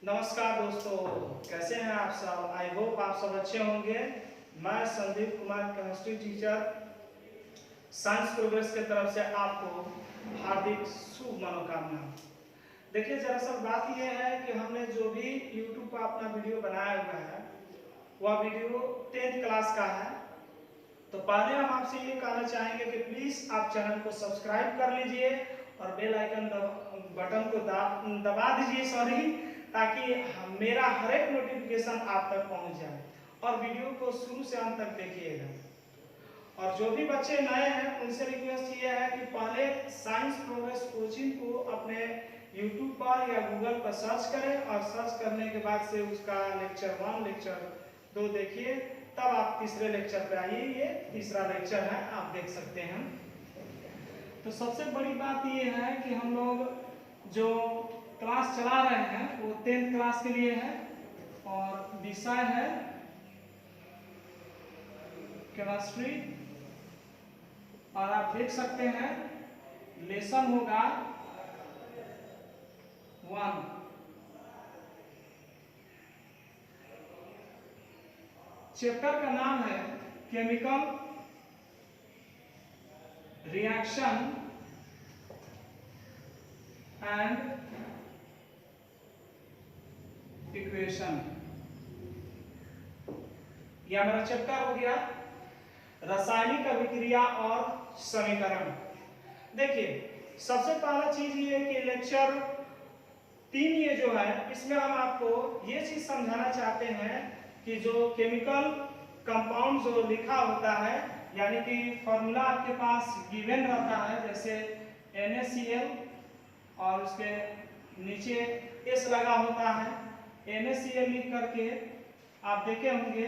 नमस्कार दोस्तों, कैसे हैं आप सब। आई होप आप सब अच्छे होंगे। मैं Sandeep Kumar, chemistry teacher, science progress की तरफ से आपको हार्दिक शुभ मनोकामना। देखिए, दरअसल बात यह है कि हमने जो भी YouTube पर अपना वीडियो बनाया हुआ है वह वीडियो 10th क्लास का है। तो पहले हम आपसे ये कहना चाहेंगे कि प्लीज़ आप चैनल को सब्सक्राइब कर लीजिए और बेल आइकन बटन को दबा दीजिए ताकि मेरा हर एक नोटिफिकेशन आप तक पहुंच जाए और वीडियो को शुरू से अंत तक देखिएगा। और जो भी बच्चे नए हैं उनसे रिक्वेस्ट ये है कि पहले साइंस प्रोग्रेस कोचिंग को अपने YouTube पर या गूगल पर सर्च करें और सर्च करने के बाद से उसका लेक्चर 1 लेक्चर 2 देखिए, तब आप तीसरे लेक्चर पे आइए। ये तीसरा लेक्चर है, आप देख सकते हैं। तो सबसे बड़ी बात ये है कि हम लोग जो क्लास चला रहे हैं वो 10th क्लास के लिए है और विषय है केमिस्ट्री। और आप देख सकते हैं लेसन होगा 1। चैप्टर का नाम है केमिकल रिएक्शन एंड इक्वेशन। यह मेरा चैप्टर हो गया रासायनिक अभिक्रिया और समीकरण। देखिए, सबसे पहला चीज ये है कि लेक्चर 3 ये जो है इसमें हम आपको ये चीज समझाना चाहते हैं कि जो केमिकल कंपाउंड जो लिखा होता है, यानी कि फॉर्मूला आपके पास गिवन रहता है, जैसे NaCl और उसके नीचे S लगा होता है। NaCl लिख करके आप देखे होंगे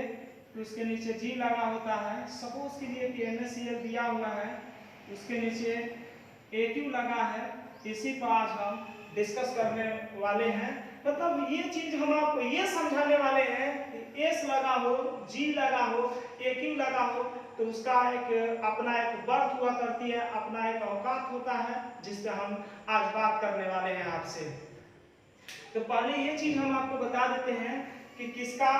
तो उसके नीचे G लगा होता है। सपोज कीजिए कि NaCl दिया हुआ है, उसके नीचे Aq लगा है। इसी पर आज हम डिस्कस करने वाले हैं। मतलब ये चीज हम आपको ये समझाने वाले हैं कि S लगा हो, G लगा हो, Aq लगा हो तो उसका एक अपना एक बर्थ हुआ करती है, अपना एक औकात होता है, जिससे हम आज बात करने वाले हैं आपसे। तो पहले ये चीज हम आपको बता देते हैं कि किसका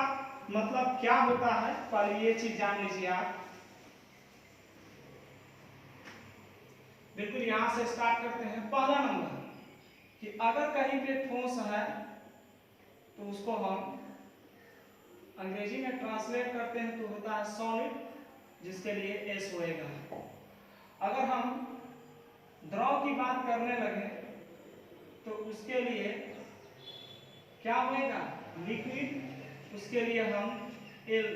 मतलब क्या होता है। पहले ये चीज जान लीजिए आप। बिल्कुल यहां से स्टार्ट करते हैं। पहला नंबर कि अगर कहीं पे ठोस है तो उसको हम अंग्रेजी में ट्रांसलेट करते हैं तो होता है सॉलिड, जिसके लिए S होएगा। अगर हम द्रव की बात करने लगे तो उसके लिए क्या होएगा, लिक्विड, उसके लिए हम L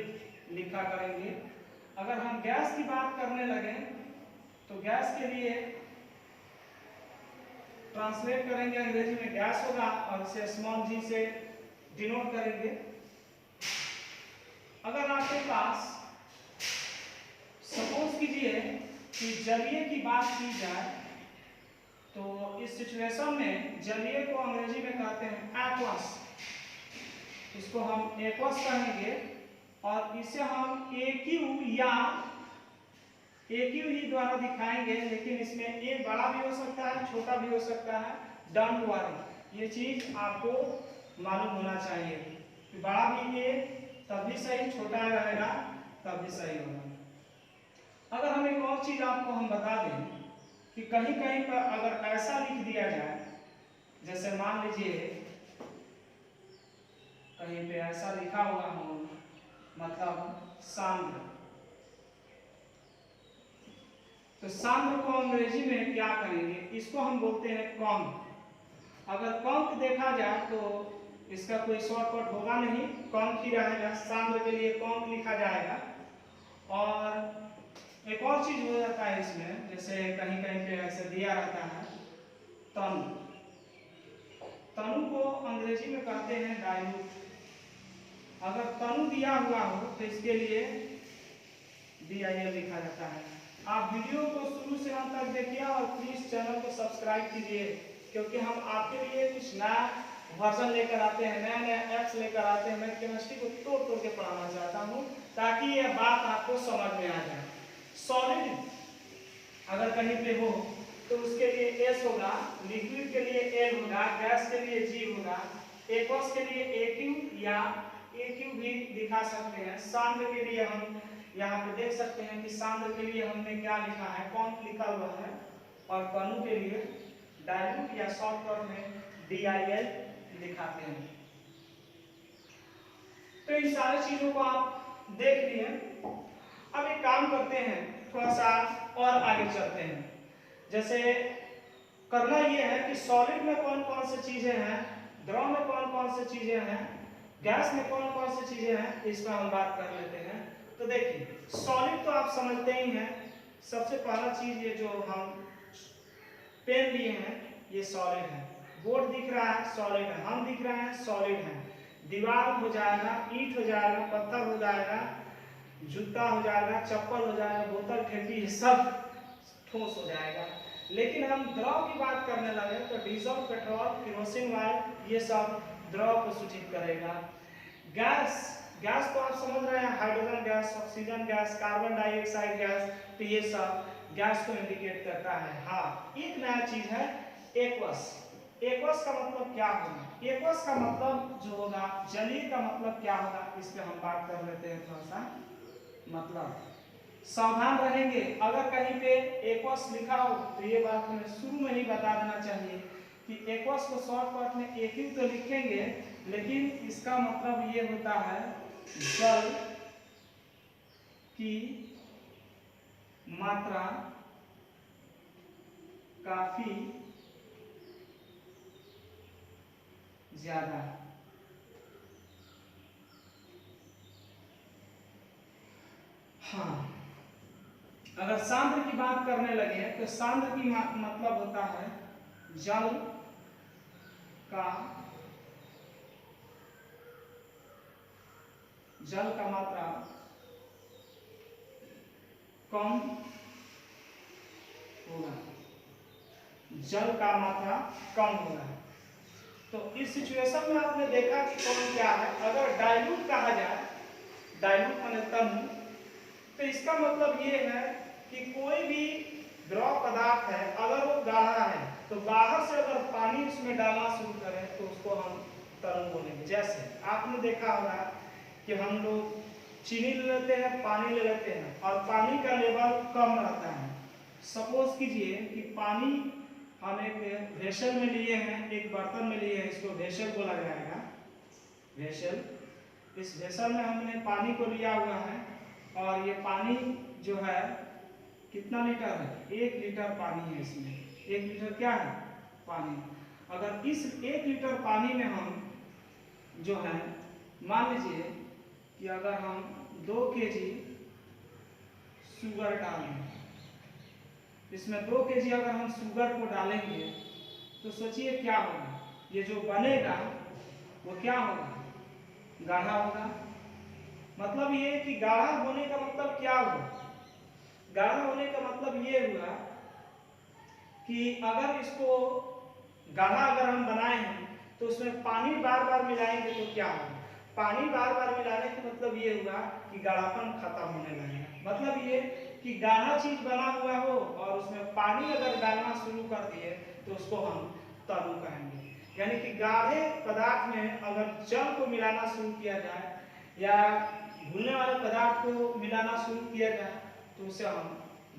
लिखा करेंगे। अगर हम गैस की बात करने लगे तो गैस के लिए ट्रांसलेट करेंगे, अंग्रेजी में गैस होगा और इसे स्मॉल g से डिनोट करेंगे। अगर आपके पास सपोज कीजिए कि जलीय की बात की जाए तो इस सिचुएशन में जलीय को अंग्रेजी में कहते हैं एक्वस। इसको हम एक्वस कहेंगे और इसे हम AQ ही द्वारा दिखाएंगे, लेकिन इसमें A बड़ा भी हो सकता है, छोटा भी हो सकता है। डोंट वरी, ये चीज आपको मालूम होना चाहिए कि बड़ा भी A तब भी सही, छोटा रहेगा तब भी सही होगा। अगर हम एक और चीज आपको हम बता दें कि कहीं कहीं पर अगर ऐसा लिख दिया जाए, जैसे मान लीजिए कहीं पे ऐसा लिखा हुआ हो, मतलब सांद्र, तो सांद्र को अंग्रेजी में क्या करेंगे, इसको हम बोलते हैं कॉन्क। अगर कॉन्क देखा जाए तो इसका कोई शॉर्टकट होगा नहीं, कॉन्क ही रहेगा। सांद्र के लिए कॉन्क लिखा जाएगा। और एक और चीज हो जाता है इसमें, जैसे कहीं कहीं पे ऐसे दिया रहता है तनु। तनु को अंग्रेजी में कहते हैं डाइल्यूट। अगर तनु दिया हुआ हो तो इसके लिए DIL लिखा जाता है। आप वीडियो को शुरू से अंत तक देखिए और प्लीज चैनल को सब्सक्राइब कीजिए, क्योंकि हम आपके लिए कुछ नया वर्जन लेकर आते हैं, नया नया एप्स लेकर आते हैं। मैं केमिस्ट्री को तोड़ तोड़ के पढ़ाना चाहता हूँ ताकि यह बात आपको समझ में आ जाए। सॉलिड अगर कहीं पे हो तो उसके लिए S होगा, लिक्विड के लिए L होगा, गैस के लिए G होगा, एक्वस के लिए AQ या AQ भी दिखा सकते हैं। सांद्र के लिए हम यहाँ पे देख सकते हैं कि सांद्र के लिए हमने क्या लिखा है, कौन लिखा हुआ है, और कणु के लिए डाइल्यूट या शॉर्टकट में DIL दिखाते हैं। तो इन सारी चीजों को आप देख लिए। अब एक काम करते हैं, थोड़ा सा और आगे चलते हैं। जैसे करना ये है कि सॉलिड में कौन कौन सी चीजें हैं, द्रव में कौन कौन सी चीजें हैं, गैस में कौन कौन सी चीजें हैं, इस पर हम बात कर लेते हैं। तो देखिए सॉलिड तो आप समझते ही हैं। सबसे पहला चीज ये जो हम पेन लिए हैं ये सॉलिड है, बोर्ड दिख रहा है सॉलिड है, हम दिख रहे हैं सॉलिड है, दीवार हो जाएगा, ईंट हो जाएगा, पत्थर हो जाएगा, जूता हो जाएगा, चप्पल हो जाएगा, बोतल ठेपी, ये सब ठोस हो जाएगा। लेकिन हम द्रव की बात करने लगे तो डीजल, पेट्रोल, केरोसिन ऑयल, ये सब द्रव को सूचित करेगा। गैस, गैस तो आप समझ रहे हैं, hydrogen gas, oxygen gas, carbon dioxide gas, तो ये सब गैस को इंडिकेट करता है। हाँ, एक नया चीज है एक्वस। एक्वस का मतलब क्या होगा, एक्वस का मतलब जो होगा, जलीय का मतलब क्या होगा, इस पे हम बात कर लेते हैं थोड़ा सा। मतलब सावधान रहेंगे, अगर कहीं पे एक्वस लिखा हो तो ये बात हमें शुरू में ही बता देना चाहिए कि एक्वस को शॉर्टकट में AQ तो लिखेंगे, लेकिन इसका मतलब ये होता है जल की मात्रा काफी ज्यादा। हाँ, अगर सांद्र की बात करने लगे तो सांद्र की मतलब होता है जल का मात्रा कम होगा, जल का मात्रा कम होगा। तो इस सिचुएशन में आपने देखा कि कौन क्या है। अगर डाइल्यूट कहा जाए, डाइल्यूट माने तनु, तो इसका मतलब ये है कि कोई भी द्रव पदार्थ है अगर वो गाढ़ा है तो बाहर से अगर पानी उसमें डालना शुरू करें तो उसको हम तनु बोलेंगे। जैसे आपने देखा होगा कि हम लोग चीनी ले लेते हैं, पानी ले लेते हैं और पानी का लेवल कम रहता है। सपोज कीजिए कि पानी हम एक वेसल में लिए हैं, एक बर्तन में लिए हैं, इसको वेसल बोला जाएगा, वेसल। इस वेसल में हमने पानी को लिया हुआ है और ये पानी जो है कितना लीटर है, 1 लीटर पानी है इसमें। 1 लीटर क्या है, पानी। अगर इस 1 लीटर पानी में हम जो है, मान लीजिए कि अगर हम 2 केजी शुगर डालें, इसमें 2 केजी अगर हम शुगर को डालेंगे तो सोचिए क्या होगा, ये जो बनेगा वो क्या होगा, गाढ़ा होगा। मतलब ये कि गाढ़ा होने का मतलब क्या हुआ, गाढ़ा होने का मतलब ये हुआ कि अगर इसको गाढ़ा अगर हम बनाए हैं तो उसमें पानी बार बार मिलाएंगे तो क्या होगा, पानी बार बार मिलाने का मतलब ये हुआ कि गाढ़ापन खत्म होने लगेगा। मतलब ये कि गाढ़ा चीज बना हुआ हो और उसमें पानी अगर डालना शुरू कर दिए तो उसको हम तनु कहेंगे। यानी कि गाढ़े पदार्थ में अगर जल को मिलाना शुरू किया जाए या घुलने वाले पदार्थ को मिलाना शुरू किया जाए तो उसे हम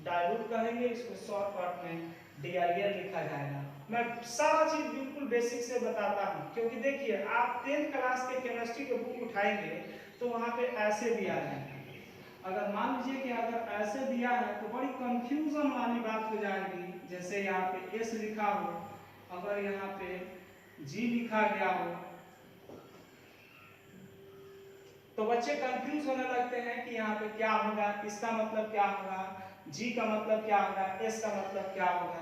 डाइल्यूट कहेंगे, इसको शॉर्टकट में DIL लिखा जाएगा। मैं सारा चीज बिल्कुल बेसिक से बताता हूँ, क्योंकि देखिए आप 10th क्लास के केमिस्ट्री के बुक उठाएंगे तो वहाँ पे ऐसे दिया है। अगर मान लीजिए कि अगर ऐसे दिया है तो बड़ी कंफ्यूजन वाली बात हो जाएगी। जैसे यहाँ पे S लिखा हो, अगर यहाँ पे G लिखा गया हो तो बच्चे कंफ्यूज होने लगते हैं कि यहाँ पे क्या होगा, इसका मतलब क्या होगा, G का मतलब क्या होगा, S का मतलब क्या होगा।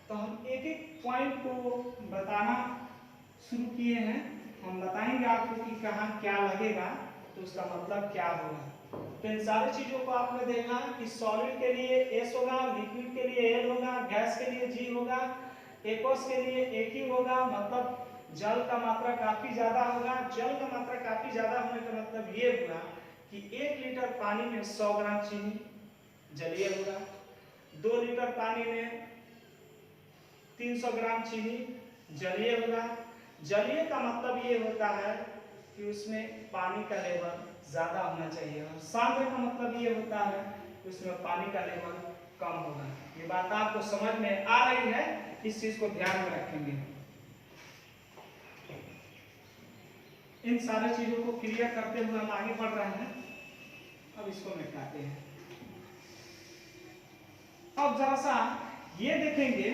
तो हम एक एक पॉइंट को बताना शुरू किए हैं। हम बताएंगे आपको कि कहाँ क्या लगेगा तो उसका मतलब क्या होगा। तो इन सारी चीजों को आपने देखा कि सॉलिड के लिए S होगा, लिक्विड के लिए L होगा, गैस के लिए G होगा, एक्वस के लिए AQ होगा, मतलब जल का मात्रा काफी ज्यादा होगा। जल का मात्रा काफी ज्यादा होने का मतलब ये हुआ कि 1 लीटर पानी में 100 ग्राम चीनी जलीय होगा, 2 लीटर पानी में 300 ग्राम चीनी जलीय होगा, जलीय का मतलब ये होता है कि उसमें पानी का लेवल ज़्यादा होना चाहिए, और सांद्र का मतलब ये होता है कि उसमें पानी का लेवल कम होगा। ये बात आपको समझ में आ रही है, इस चीज को ध्यान में रखेंगे। इन सारी चीजों को क्लियर करते हुए हम आगे बढ़ रहे हैं। अब इसको मिटाते हैं। अब जरा सा ये देखेंगे,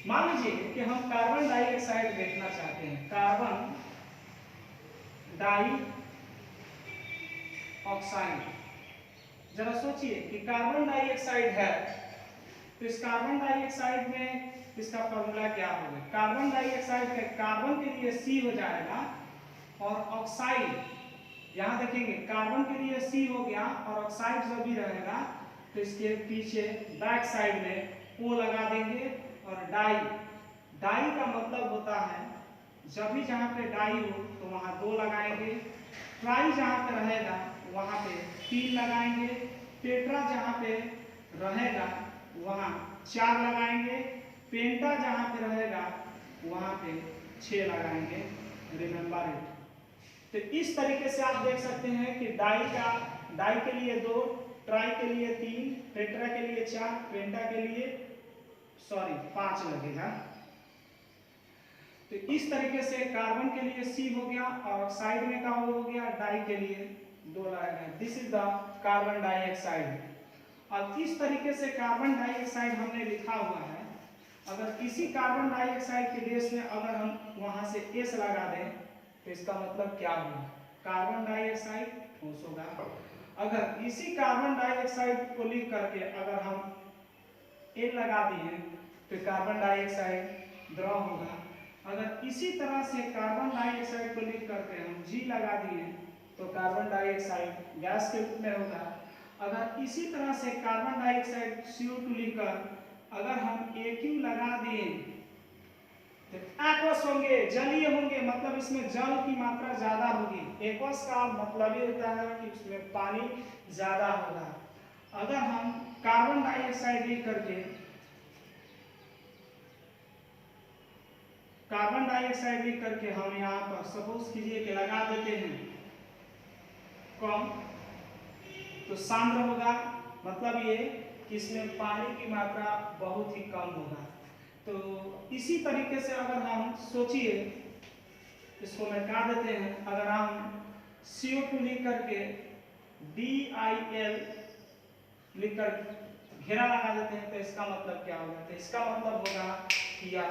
मान लीजिए कि हम कार्बन डाइऑक्साइड देखना चाहते हैं। कार्बन डाइऑक्साइड, जरा सोचिए कि कार्बन डाइऑक्साइड है, तो इस कार्बन डाइऑक्साइड में इसका फॉर्मूला क्या होगा? कार्बन डाइऑक्साइड के कार्बन के लिए C हो जाएगा, और ऑक्साइड यहाँ देखेंगे कार्बन के लिए C हो गया, और ऑक्साइड जो भी रहेगा तो इसके पीछे बैक साइड में O लगा देंगे। और डाई, डाई का मतलब होता है जब भी जहाँ पे डाई हो तो वहाँ 2 लगाएंगे, ट्राई जहाँ पे रहेगा वहाँ पे 3 लगाएंगे, टेट्रा जहाँ पे रहेगा वहाँ 4 लगाएंगे, पेंटा जहाँ पे रहेगा वहाँ पे 6 लगाएंगे। Remember it. तो इस तरीके से आप देख सकते हैं कि डाई के लिए 2, ट्राई के लिए 3, टेट्रा के लिए 4, पेंटा के लिए 5 लगेगा। तो इस तरीके से कार्बन के लिए C हो गया, और ऑक्साइड में का हो गया, डाई के लिए 2 लगाएंगे। This is the carbon dioxide. और इस तरीके से कार्बन डाइऑक्साइड हमने लिखा हुआ है। अगर किसी कार्बन डाइऑक्साइड के बेस में अगर हम वहां से S लगा दें तो इसका मतलब क्या होगा? कार्बन डाइऑक्साइड ठोस होगा। अगर इसी कार्बन डाइऑक्साइड को लिख करके अगर हम N लगा दिए तो कार्बन डाइऑक्साइड द्रव होगा। अगर इसी तरह से कार्बन डाइऑक्साइड को लिख करके हम G लगा दिए तो कार्बन डाइऑक्साइड गैस के रूप में होगा। अगर इसी तरह से कार्बन डाइऑक्साइड CO2 लिखकर अगर हम AQ लगा दिए तो एक्वस होंगे, जलीय होंगे, मतलब इसमें जल की मात्रा ज्यादा होगी। एक्वस का मतलब ये होता है कि उसमें पानी ज्यादा होगा। अगर हम कार्बन डाइऑक्साइड लिख करके हम यहाँ पर सपोज कीजिए कि लगा देते हैं कम, तो सांद्र होगा, मतलब ये कि इसमें पानी की मात्रा बहुत ही कम होगा। तो इसी तरीके से अगर हम सोचिए, इसको मिटा देते हैं, अगर हम CO2 लिख करके DIL लिखकर घेरा लगा देते हैं तो इसका मतलब क्या होगा? तो इसका मतलब होगा कि यह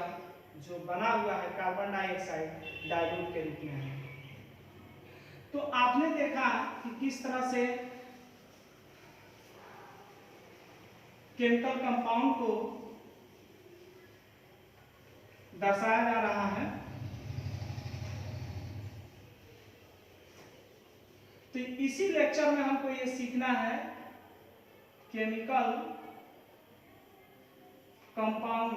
जो बना हुआ है कार्बन डाइऑक्साइड डाइल्यूट के रूप में है। तो आपने देखा कि किस तरह से केमिकल कंपाउंड को दर्शाया जा रहा है। तो इसी लेक्चर में हमको ये सीखना है केमिकल कंपाउंड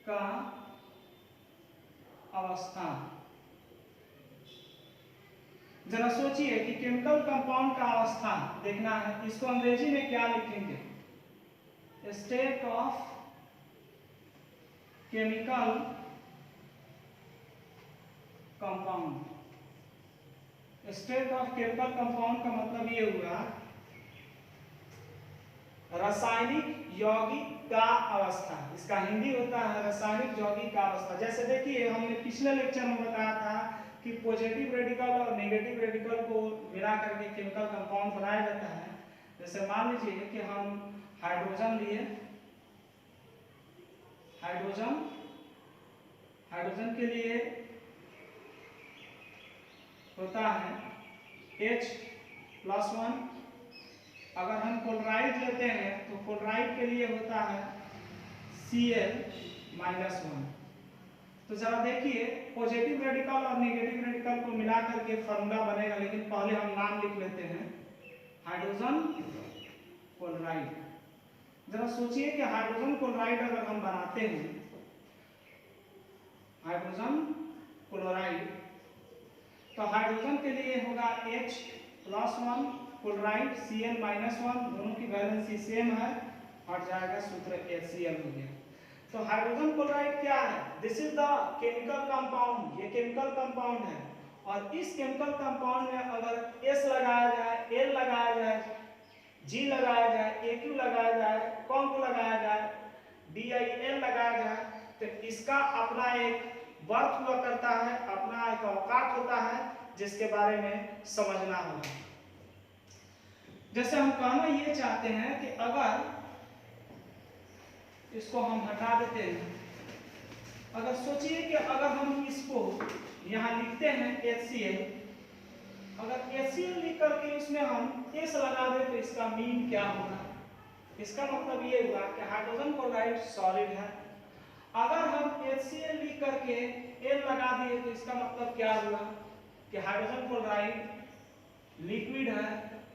का अवस्था। जरा सोचिए कि केमिकल कंपाउंड का अवस्था देखना है, इसको अंग्रेजी में क्या लिखेंगे? State of chemical compound. State of chemical compound का मतलब ये हुआ रासायनिक यौगिक का अवस्था। इसका हिंदी होता है रासायनिक यौगिक का अवस्था। जैसे देखिए हमने पिछले लेक्चर में बताया था कि पॉजिटिव रेडिकल और नेगेटिव रेडिकल को मिला करके केमिकल कंपाउंड बनाया जाता है। जैसे मान लीजिए कि हम हाइड्रोजन लिए, हाइड्रोजन के लिए होता है H+1। अगर हम क्लोराइड लेते हैं तो क्लोराइड के लिए होता है Cl-1। तो जरा देखिए पॉजिटिव रेडिकल और नेगेटिव रेडिकल को मिला करके फॉर्मूला बनेगा, लेकिन पहले हम नाम लिख लेते हैं हाइड्रोजन क्लोराइड। जरा सोचिए कि हाइड्रोजन क्लोराइड अगर हम बनाते हैं, हाइड्रोजन क्लोराइड, तो हाइड्रोजन के लिए होगा H+1 क्लोराइड Cn-1, दोनों की वैलेंसी सेम है, हट जाएगा, सूत्र HCl हो गया। तो हाइड्रोजन क्लोराइड क्या है? This is the chemical compound, ये केमिकल कंपाउंड है। और इस केमिकल कंपाउंड में अगर S लगाया जाए, L लगाया जाए, G लगाया जाए, AQ लगाया जाए, कॉम्प लगाया जाए, DIL लगाया जाए, तो इसका अपना एक वर्थ हुआ करता है, अपना एक औकात होता है, जिसके बारे में समझना होगा। जैसे हम कहना ये चाहते हैं कि अगर इसको हम हटा देते हैं, अगर सोचिए कि अगर हम इसको यहाँ लिखते हैं HCl, अगर HCl लिख करके इसमें हम S लगा दें तो इसका मीन क्या होगा? इसका मतलब ये हुआ कि हाइड्रोजन क्लोराइड सॉलिड है। अगर हम HCl लिख करके L लगा दिए तो इसका मतलब क्या हुआ कि हाइड्रोजन क्लोराइड लिक्विड है।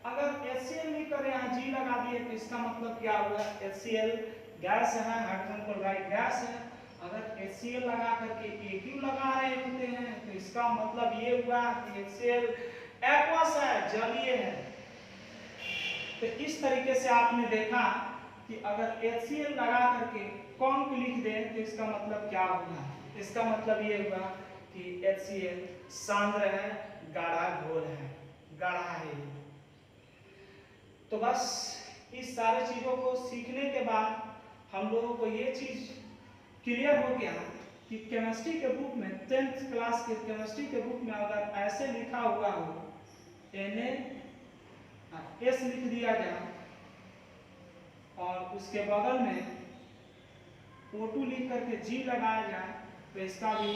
अगर HCl लिख कर यहाँ G लगा दिए तो इसका मतलब क्या हुआ? HCl गैस है, हाइड्रोजन क्लोराइड गैस है। अगर HCl लगा करके AQ लगा रहे होते हैं तो इसका मतलब ये हुआ कि HCl एक्वस है, जलीय है। तो इस तरीके से आपने देखा कि अगर HCl लगा करके कॉन्क लिख दें तो इसका मतलब क्या होगा? इसका मतलब ये हुआ कि HCl सांद्र है, गाढ़ा घोल है, गाढ़ा है। तो बस इस सारे चीजों को सीखने के बाद हम लोगों को ये चीज क्लियर हो गया कि केमिस्ट्री के बुक में 10th क्लास के केमिस्ट्री के बुक में अगर ऐसे लिखा हुआ हो Na लिख दिया जाए और उसके बगल में O2 लिख करके G लगाया जाए तो इसका भी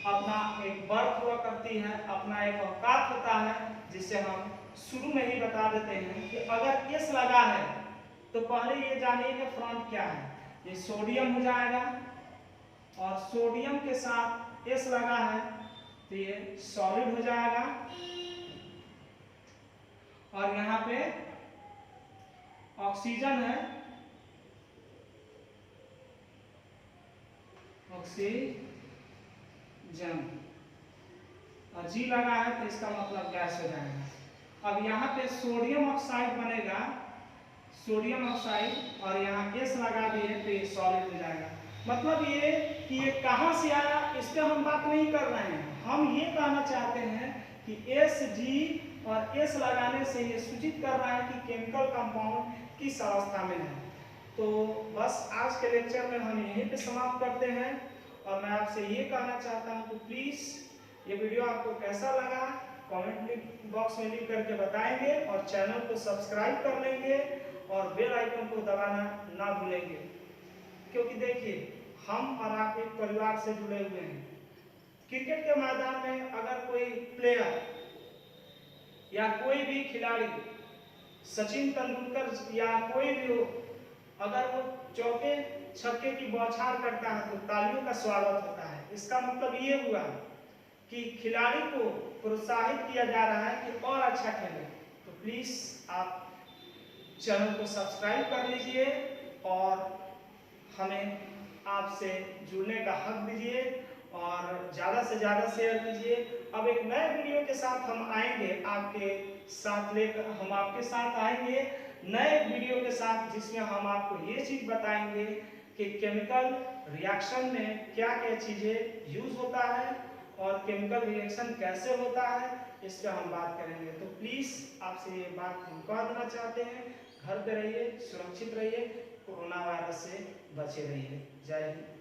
अपना एक वर्थ हुआ करती है, अपना एक औकात होता है, जिसे हम शुरू में ही बता देते हैं कि अगर S लगा है तो पहले ये जानिए कि फ्रंट क्या है। ये सोडियम हो जाएगा और सोडियम के साथ S लगा है तो ये सॉलिड हो जाएगा। और यहाँ पे ऑक्सीजन है, ऑक्सीजन, और G लगा है तो इसका मतलब गैस हो जाएगा। अब यहाँ पे सोडियम ऑक्साइड बनेगा, सोडियम ऑक्साइड, और यहाँ S लगा दिए तो ये सॉलिड हो जाएगा। मतलब ये कि ये कहाँ से आया इस पर हम बात नहीं कर रहे हैं, हम ये कहना चाहते हैं कि S, G और S लगाने से ये सूचित कर रहा है कि केमिकल कंपाउंड किस अवस्था में है। तो बस आज के लेक्चर में हम यहीं पे समाप्त करते हैं और मैं आपसे ये कहना चाहता हूँ कि प्लीज़ ये वीडियो आपको कैसा लगा कमेंट बॉक्स में लिख करके बताएंगे और चैनल को सब्सक्राइब कर लेंगे और बेल आइकन को दबाना ना भूलेंगे, क्योंकि देखिए हम और आप एक परिवार से जुड़े हुए हैं। क्रिकेट के मैदान में अगर कोई प्लेयर या कोई भी खिलाड़ी, सचिन तेंदुलकर या कोई भी हो, अगर वो चौके छक्के की बौछार करता है तो तालियों का स्वागत होता है। इसका मतलब ये हुआ कि खिलाड़ी को प्रोत्साहित किया जा रहा है कि और अच्छा खेले। तो प्लीज़ आप चैनल को सब्सक्राइब कर लीजिए और हमें आपसे जुड़ने का हक दीजिए और ज़्यादा से ज़्यादा शेयर कीजिए। अब एक नए वीडियो के साथ हम आएंगे, आपके साथ लेकर हम आपके साथ आएंगे नए वीडियो के साथ, जिसमें हम आपको ये चीज़ बताएंगे कि केमिकल रिएक्शन में क्या क्या चीज़ें यूज़ होता है और केमिकल रिएक्शन कैसे होता है, इस पर हम बात करेंगे। तो प्लीज़ आपसे ये बात हम कह देना चाहते हैं, घर पे रहिए, सुरक्षित रहिए, कोरोना वायरस से बचे रहिए। जय हिंद।